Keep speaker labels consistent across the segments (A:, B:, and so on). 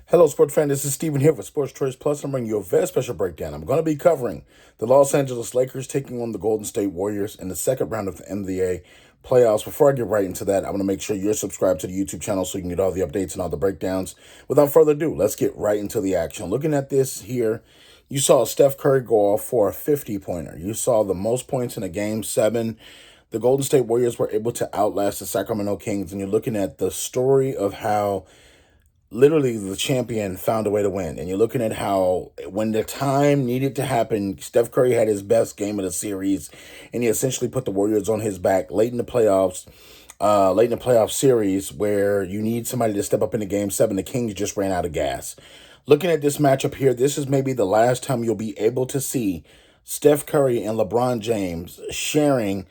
A: Hello, sports fan. This is Steven here for Sports Choice Plus. I'm bringing you a very special breakdown. I'm going to be covering the Los Angeles Lakers taking on the Golden State Warriors in the second round of the NBA playoffs. Before I get right into that, I'm going to make sure you're subscribed to the YouTube channel so you can get all the updates and all the breakdowns. Without further ado, let's get right into the action. Looking at this here, you saw Steph Curry go off for a 50-pointer. You saw the most points in a game 7. The Golden State Warriors were able to outlast the Sacramento Kings, and you're looking at the story of how literally the champion found a way to win. And you're looking at how when the time needed to happen, Steph Curry had his best game of the series, and he essentially put the Warriors on his back late in the playoffs. Late in the playoff series where you need somebody to step up in the game 7, the Kings just ran out of gas. Looking at this matchup here, this is maybe the last time you'll be able to see Steph Curry and LeBron James sharing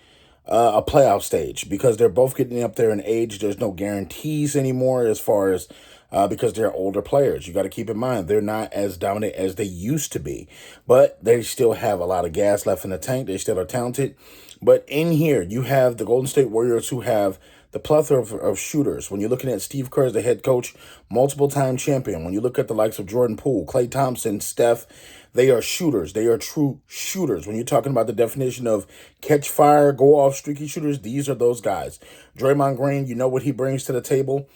A: a playoff stage because they're both getting up there in age. There's no guarantees anymore as far as because they're older players. You got to keep in mind they're not as dominant as they used to be, but they still have a lot of gas left in the tank. They still are talented. But in here, you have the Golden State Warriors who have the plethora of shooters. When you're looking at Steve Kerr as the head coach, multiple-time champion. When you look at the likes of Jordan Poole, Klay Thompson, Steph, they are shooters. They are true shooters. When you're talking about the definition of catch fire, go off, streaky shooters, these are those guys. Draymond Green, you know what he brings to the table.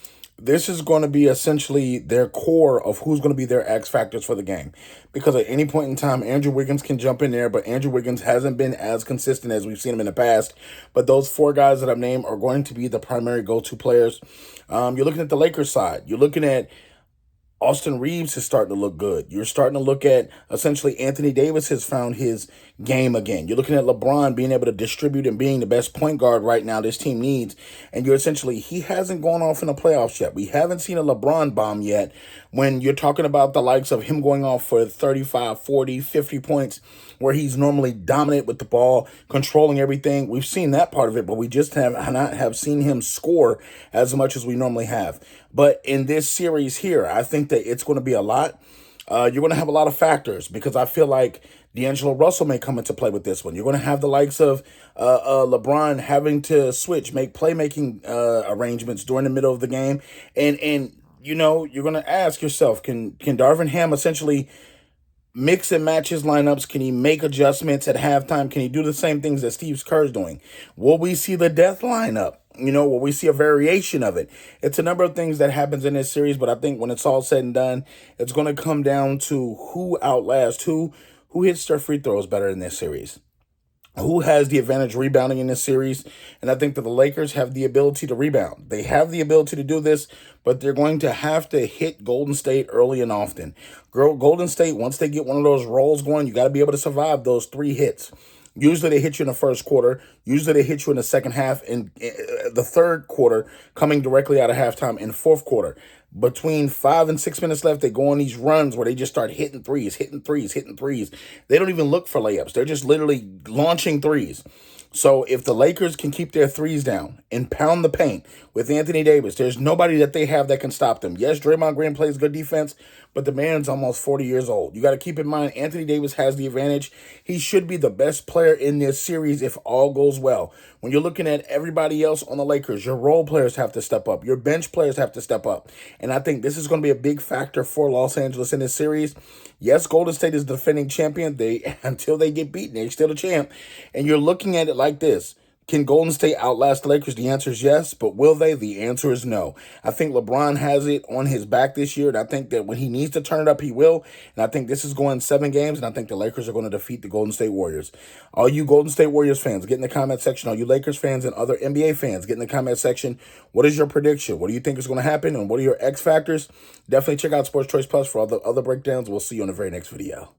A: This is going to be essentially their core of who's going to be their X factors for the game. Because at any point in time, Andrew Wiggins can jump in there, but Andrew Wiggins hasn't been as consistent as we've seen him in the past. But those 4 guys that I've named are going to be the primary go-to players. You're looking at the Lakers side. You're looking at Austin Reeves is starting to look good. You're starting to look at essentially Anthony Davis has found his game again. You're looking at LeBron being able to distribute and being the best point guard right now this team needs. And you're essentially, he hasn't gone off in the playoffs yet. We haven't seen a LeBron bomb yet when you're talking about the likes of him going off for 35, 40, 50 points where he's normally dominant with the ball, controlling everything. We've seen that part of it, but we just have not seen him score as much as we normally have. But in this series here, I think that it's going to be a lot. You're going to have a lot of factors because I feel like D'Angelo Russell may come into play with this one. You're going to have the likes of LeBron having to switch, make playmaking arrangements during the middle of the game. And you know, you're going to ask yourself, can Darvin Ham essentially mix and match his lineups? Can he make adjustments at halftime? Can he do the same things that Steve Kerr's doing? Will we see the death lineup? You know, will we see a variation of it? It's a number of things that happens in this series, but I think when it's all said and done, it's going to come down to who outlasts who hits their free throws better in this series. Who has the advantage rebounding in this series? And I think that the Lakers have the ability to rebound. They have the ability to do this, but they're going to have to hit Golden State early and often. Golden State, once they get one of those rolls going, you got to be able to survive those 3 hits. Usually they hit you in the first quarter. Usually they hit you in the second half and the third quarter coming directly out of halftime in fourth quarter. Between 5 and 6 minutes left, they go on these runs where they just start hitting threes. They don't even look for layups. They're just literally launching threes. So if the Lakers can keep their threes down and pound the paint with Anthony Davis, there's nobody that they have that can stop them. Yes, Draymond Green plays good defense, but the man's almost 40 years old. You got to keep in mind, Anthony Davis has the advantage. He should be the best player in this series if all goes well. When you're looking at everybody else on the Lakers, your role players have to step up. Your bench players have to step up. And I think this is going to be a big factor for Los Angeles in this series. Yes, Golden State is the defending champion. Until they get beaten, they're still the champ. And you're looking at it like this. Can Golden State outlast the Lakers? The answer is yes, but will they? The answer is no. I think LeBron has it on his back this year, and I think that when he needs to turn it up, he will. And I think this is going 7 games, and I think the Lakers are going to defeat the Golden State Warriors. All you Golden State Warriors fans, get in the comment section. All you Lakers fans and other NBA fans, get in the comment section. What is your prediction? What do you think is going to happen, and what are your X factors? Definitely check out Sports Choice Plus for all the other breakdowns. We'll see you on the very next video.